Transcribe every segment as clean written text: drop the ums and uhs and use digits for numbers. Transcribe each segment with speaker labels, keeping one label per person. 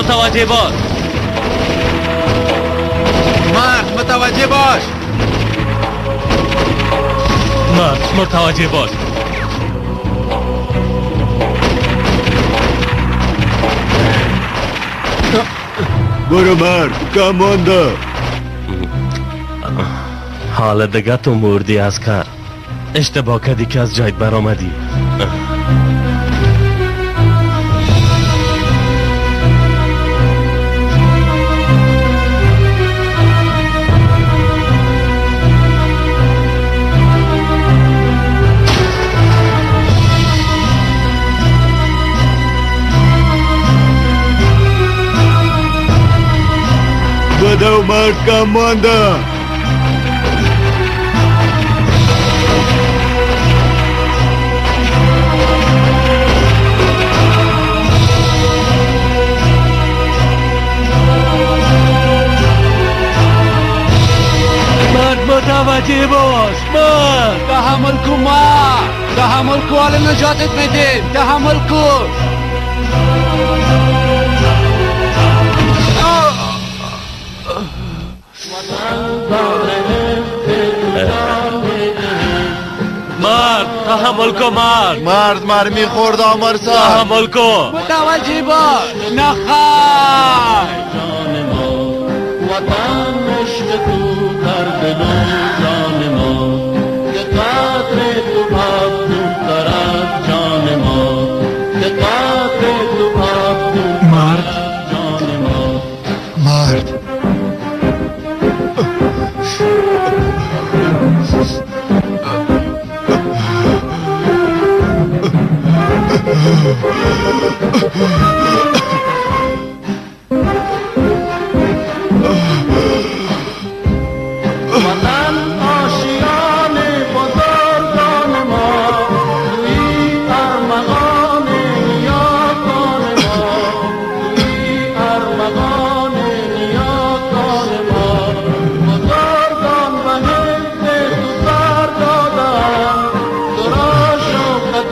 Speaker 1: متوجه باش.
Speaker 2: مرد متوجه باش.
Speaker 1: مرد متوجه باش.
Speaker 3: برو مرد کمانده.
Speaker 1: حال دیگه تو مردی از کار. اشتباه کردی که از جایت برآمدی.
Speaker 3: بدو مرد کمانده.
Speaker 1: متوجه باش. مرد
Speaker 2: تحمل کن مرد. تحمل کن حالا نجاتت بدیم. تحمل کن.
Speaker 1: مرد تحمل کن مرد.
Speaker 3: مرد مرمی خورد آمار سر.
Speaker 1: تحمل کن.
Speaker 2: متوجه باش. نخوای.
Speaker 4: وطن عشق تو در دل و جان ما که قدر تو مفتوح‌تر از جان ما که قدر تو مفتوح‌تر از جان ما.
Speaker 3: مرد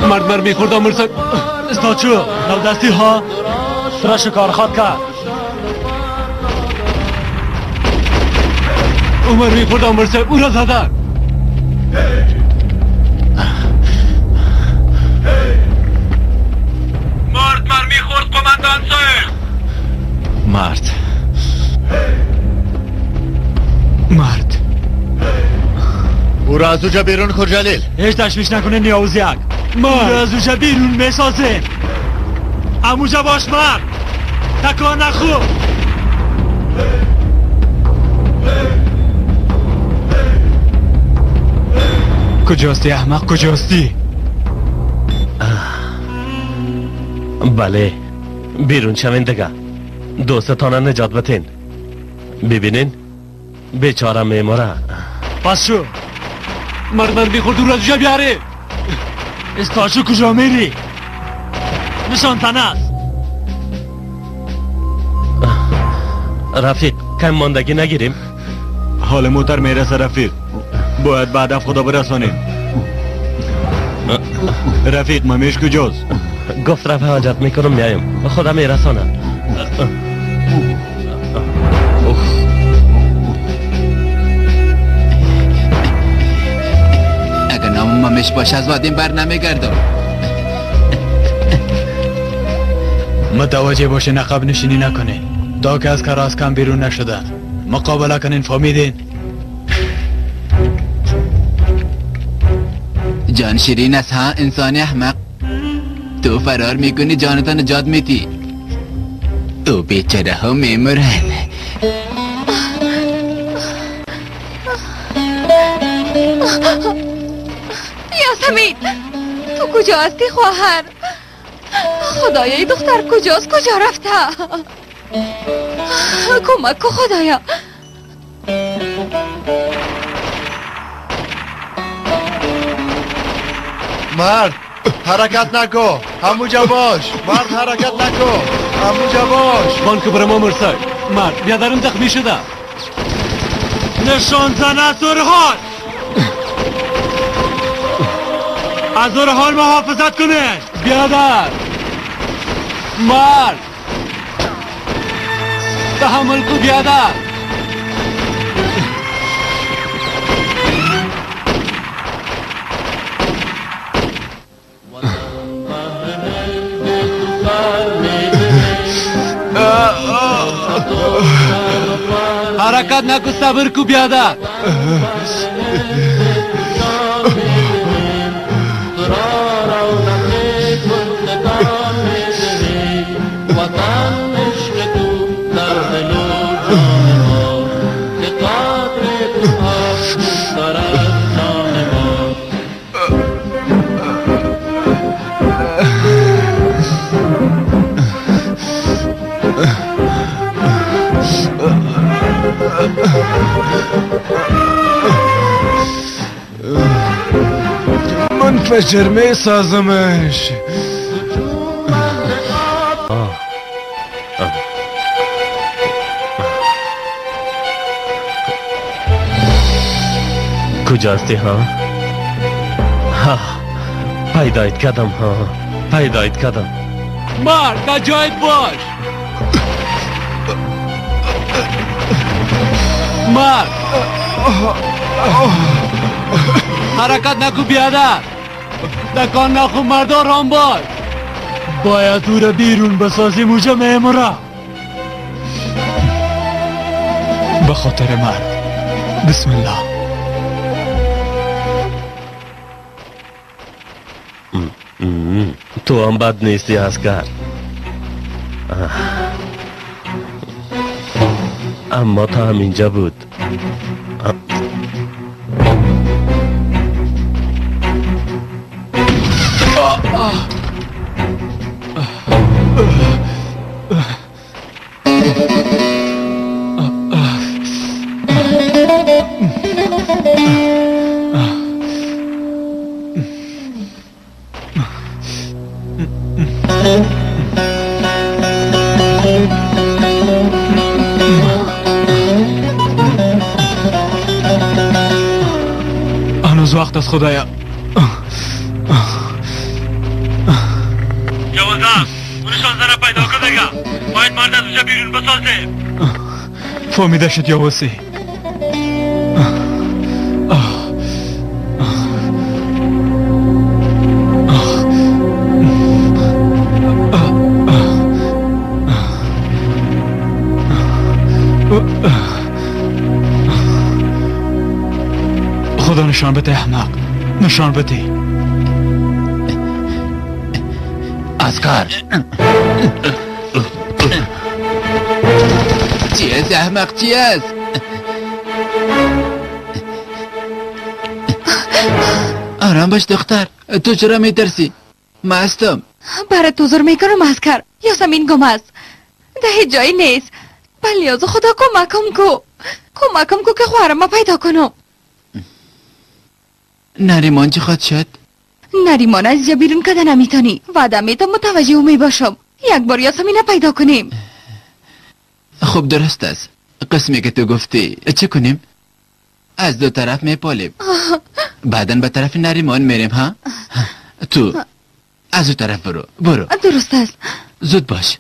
Speaker 1: مرد میخورد آمرسد. استاچو نو دستی ها ترا شکار خواد کرد. عمر میخورد آمرسد او را زدن. مرد میخورد قماندان صاحب. مرد
Speaker 3: او را از اوجا بیرون خور جلیل.
Speaker 1: هیچ تشویش نکنه نیاوزیک. مرد از اوجا بیرون میسازه. اموجا باش مرد. تکان نخو. کجاستی احمق کجاستی؟ بله بیرون شوین دیگه. دوستانه نجات بتین. ببینین بیچاره میموره. پس شو مرد بیخورد او را از اوجا بیاره. استاشو کجا میری؟ نشان تن است. رفیق کم ماندگی نگیریم؟
Speaker 3: حال موتر میرسه رفیق. باید بعد خدا برسانیم. رفیق ممیش کجاست؟
Speaker 1: گفت رفع حاجت میکنم میایم. خدا میرسانم.
Speaker 2: اگه نام ممیش باشه از وادیم بر نمیگردم.
Speaker 5: متوجه باشه نقب نشینی نکنه تا که از کراس کم بیرون نشدن. مقابله کنین فهمیدین؟
Speaker 2: جان شیرین است ها انسان احمق. تو فرار میکنی جانتا نجات میدی. تو بیچاره ها میمرن.
Speaker 6: یاسمین تو کجا هستی خواهر؟ خدایا این دختر کجاست؟ کجا رفته؟ کمک کو خدایا.
Speaker 3: مرد حرکت نکو. هموجا باش. مرد حرکت نکو. هموجا باش.
Speaker 1: بانک برای ما مرسای. مرد بیادرم زخمی شده. نشان زن از زرحال. از زرحال محافظت کنه. بیادر مرد تحمل کو بیادر حرکت نکو صبر کو بیادر
Speaker 3: منفجر می سازمش
Speaker 7: کجاستی ها؟ ها پیدایت کردم ها پیدایت کردم
Speaker 1: مرد در جایت باش مرد حرکت نکو بیادر دکان نخو مردار هم باش باید او را بیرون بسازیم اوجا میمورا به خاطر مرد بسم الله
Speaker 7: تو هم بد نیستی اسکر اما تا همینجا بود
Speaker 1: هنوز وقت است خدایا یوازم اونشان زنه پیدا کنه باید مرد از اونجا بیرون بسازه فهمیده شد یوازی خدا نشان بده احمق نشان بده
Speaker 2: اسکر چی است احمق چی است آرام باش دختر تو چرا میترسی من هستم
Speaker 6: برات حضور میکنم اسکر یاسمین گم است ده هیچ جایی نیست بلیازو خدا کمکم کو که خواهرم ما پیدا کنم
Speaker 2: نریمان چی خواهد شد؟
Speaker 6: نریمان از اینجا بیرون کده نمیتونی وعده میتم متوجه می باشم یک بار یاسمین پیدا کنیم
Speaker 2: خب درست است قسمی که تو گفتی چه کنیم؟ از دو طرف میپالیم بعدن به طرف نریمان میریم ها؟ تو از دو طرف برو
Speaker 6: درست است
Speaker 2: زود باش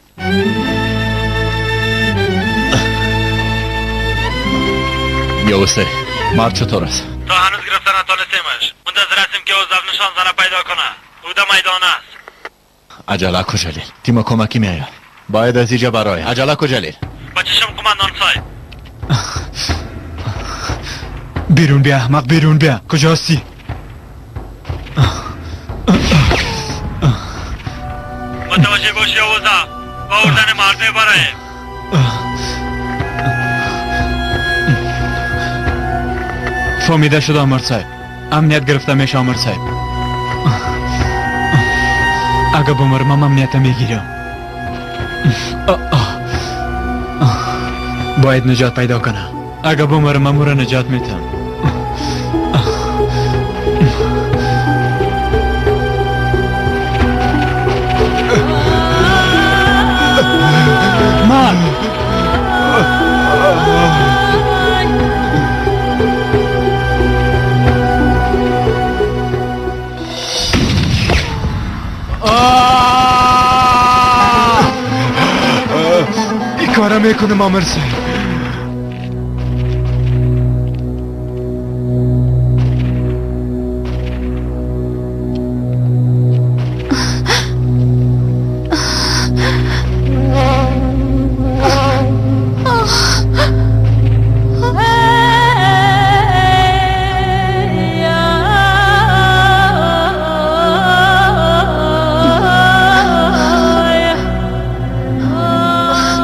Speaker 5: یوسه مرد چطور است؟
Speaker 1: تا هنوز گرفتن نتانستیمش منتظر هستیم که او نشان زنه پیدا کنه او در میدان است
Speaker 5: عجله کو جلیل تیم کمکی میاید باید از اینجا برای عجله کو جلیل
Speaker 1: با چشم کماندان صاحب بیرون بیا احمق بیرون بیا کجاستی متوجه باشی آوزا با اردن مرده برای فهمیده شد آمر صاحب امنیت گرفته میشه آمر صاحب اگه بمرم امنیت میگیرم باید نجات پیدا کنه اگه بمرم امور نجات میتم مرد
Speaker 3: کارم میکنم آمر صاحب.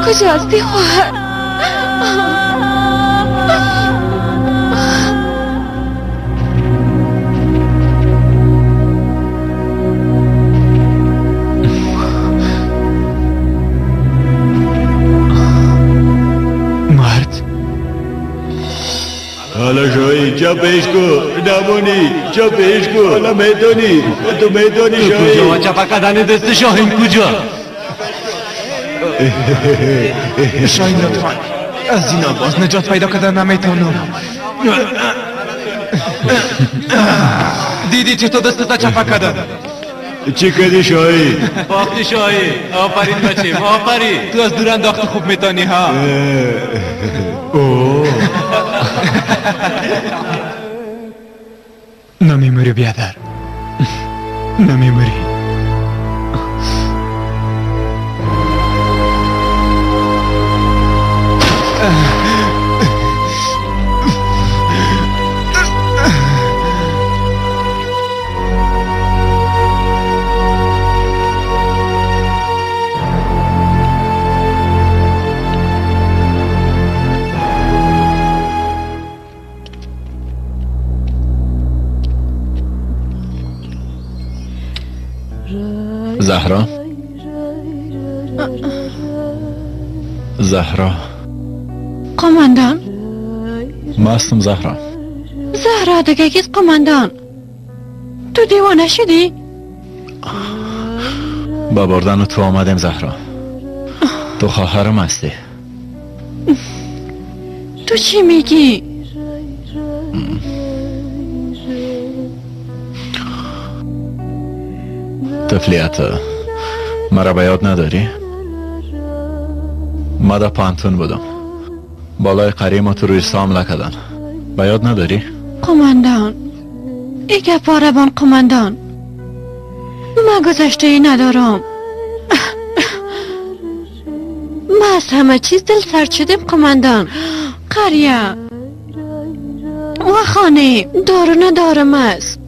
Speaker 6: کجاستی خواهر؟
Speaker 5: مرد
Speaker 1: حالا شایی جا پیش کو نمونی جا پیش کو حالا میدونی تو میدونی شایی کجا و چپا کدن دست شاهین کجا
Speaker 3: شاهین لطفا از این باز نجات پیدا کردن نمیتونم. دیدی چطور دستتا چپا کردن؟
Speaker 1: چی کردی شاهی؟
Speaker 5: باختی شاهی. آفرین بچیم آفرین.
Speaker 3: تو از دور انداخت خوب میتونی ها.
Speaker 5: نمیموری بیادر نمیموری.
Speaker 2: زهرا زهرا
Speaker 6: قماندان
Speaker 2: ما هستم زهرا.
Speaker 6: زهرا دیگه کیست قماندان؟ تو دیوانه شدی؟
Speaker 2: با بردن تو آمدیم زهرا. تو خواهرم هستی.
Speaker 6: تو چی میگی؟
Speaker 2: طفلیت مرا به یاد نداری؟ ما در پانتون بودم بالای قریم تو روی سام کردن. به یاد نداری؟
Speaker 6: قماندان ایگه پاره بان قماندان. ما گذشته ای ندارم. ما از همه چیز دل سرد شدیم قماندان. قریه و خانه دارو ندارم است.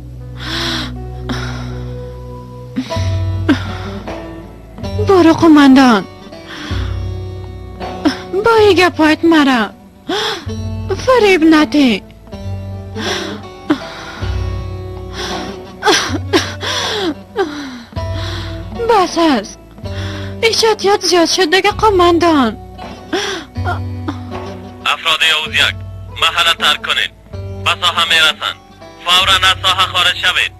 Speaker 6: برو قماندان با ایگه پایت مرا فریب نده. بس است ایشتیات زیاد شد دیگه قماندان.
Speaker 7: افراد یوزیک محل ترک کنید. به ساحه میرسند. فورا از ساحه خارج شوید.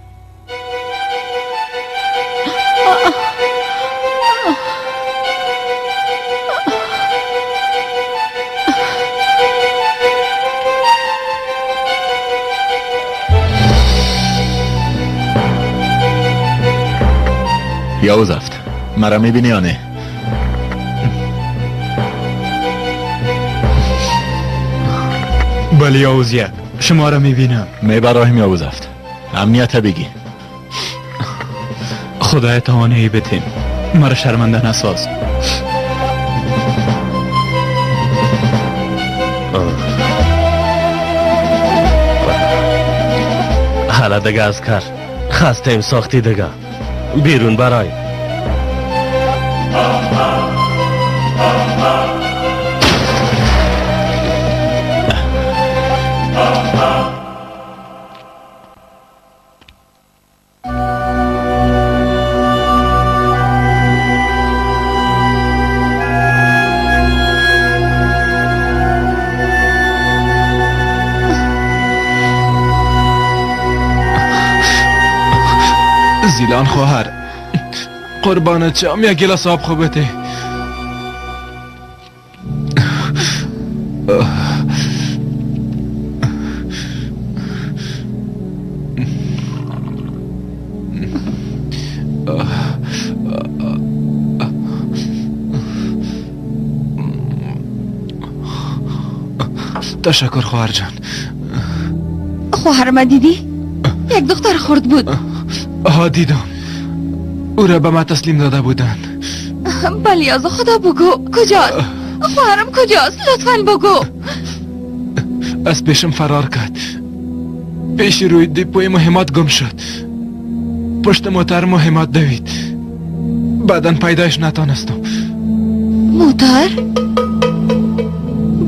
Speaker 2: یوزفت مرا میبینی یا نه؟
Speaker 5: بله یوزیک شما را میبینم.
Speaker 2: میبراهیم یوزفت امنیت بگی.
Speaker 5: خدای توانایی بتیم مرا شرمنده نساز.
Speaker 7: حالا دیگه از کار خستیم ساختی دیگه. بیرون برای
Speaker 3: زیلان خواهر قربانت شم یک گلاس آب خوبته. تشکر خواهر جان.
Speaker 6: خواهرم دیدی؟ یک دختر خورد بود.
Speaker 3: ها دیدم، او را به من تسلیم داده بودن.
Speaker 6: بلی از خدا بگو کجاست؟ خواهرم کجاست؟ لطفاً بگو.
Speaker 3: از پیشم فرار کرد، پیش روی دیپوی مهمات گم شد، پشت موتر مهمات دوید، بعدن پیدایش نتانستم.
Speaker 6: موتر؟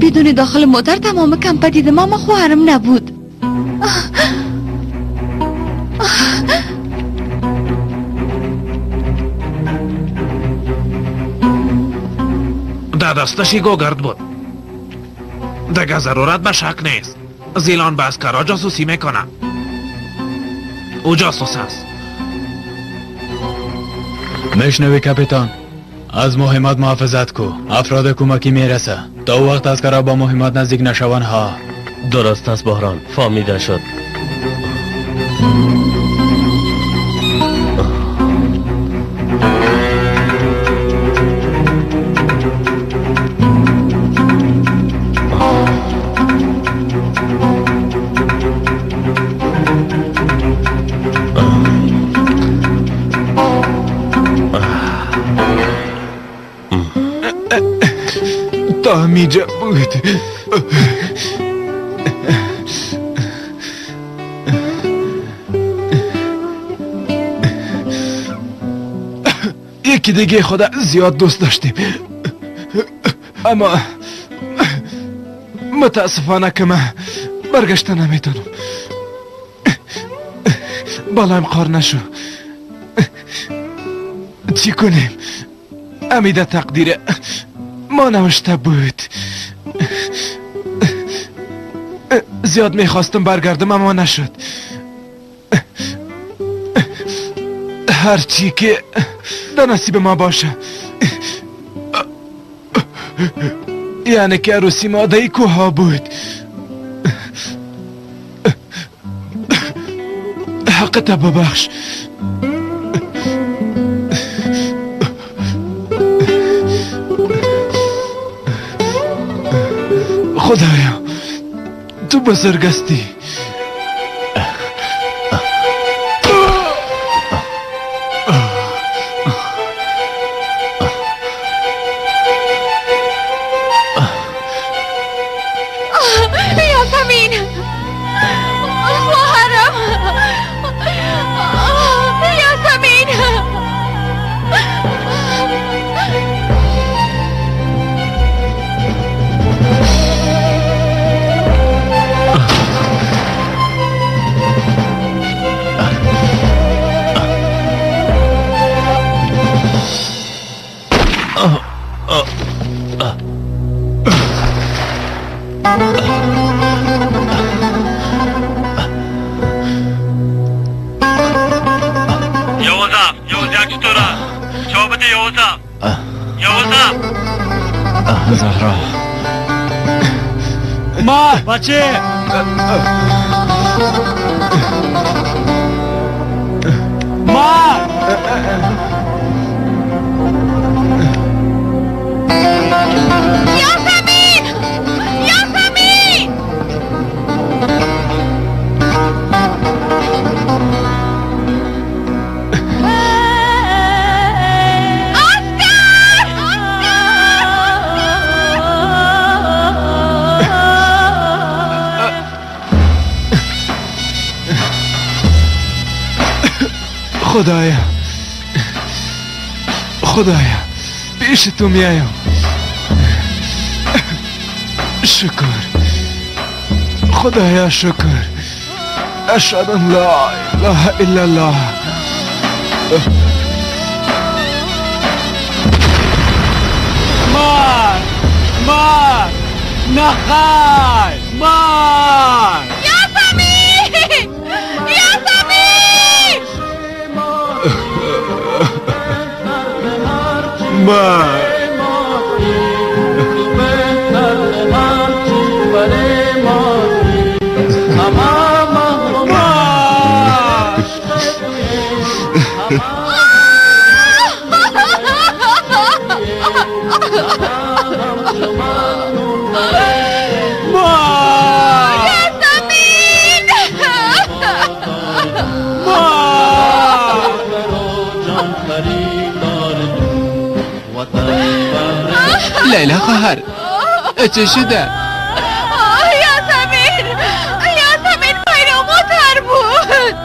Speaker 6: بدون داخل موتر تمام کمپ دیده ما خواهرم نبود.
Speaker 8: در دستش گوگرد بود. دیگه ضرورت به شک نیست. زیلان به اسکرها جاسوسی میکنه. او جاسوس است.
Speaker 5: میشنوی کپیتان؟ از مهمات محافظت کو. افراد کمکی میرسه تا او وقت اسکرها با مهمات نزدیک نشون ها.
Speaker 7: درست است بحران، فهمیده شد.
Speaker 3: تا میجا بود. یکی دیگه خدا زیاد دوست داشتیم، اما متاسفانه که من برگشته نمیتونم. بالایم قار نشو. چی کنیم؟ امیده تقدیر ما نوشته بود. زیاد میخواستم برگردم اما نشد. هرچی که در نصیب ما باشه. یعنی که عروسی مادهی کوها بود. حقت ببخش. خدایا تو بزرگ هستی.
Speaker 6: یاسمین خواهرم، یاسمین.
Speaker 3: زهرا
Speaker 1: ما بچه ما
Speaker 6: یاسمین، یاسمین.
Speaker 3: خدایا خدایا پیش تو میایم. شکر خدایا شکر. اشهد ان لا اله الا الله.
Speaker 1: مار مار نخای مار.
Speaker 6: یاسمین، یاسمین.
Speaker 3: مار
Speaker 1: مار
Speaker 4: خریدار دو وطن بر
Speaker 2: لیلا خواهر چه شده؟
Speaker 6: یاسمین پیرو موتر بود.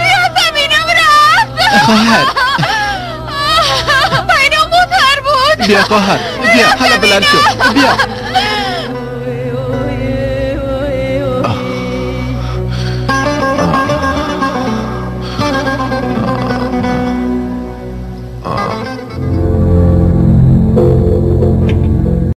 Speaker 6: یاسمینم رفت.
Speaker 2: خواهر
Speaker 6: پیرو موتر بود.
Speaker 2: بیا خواهر بیا، حالا بلند شو، بیا.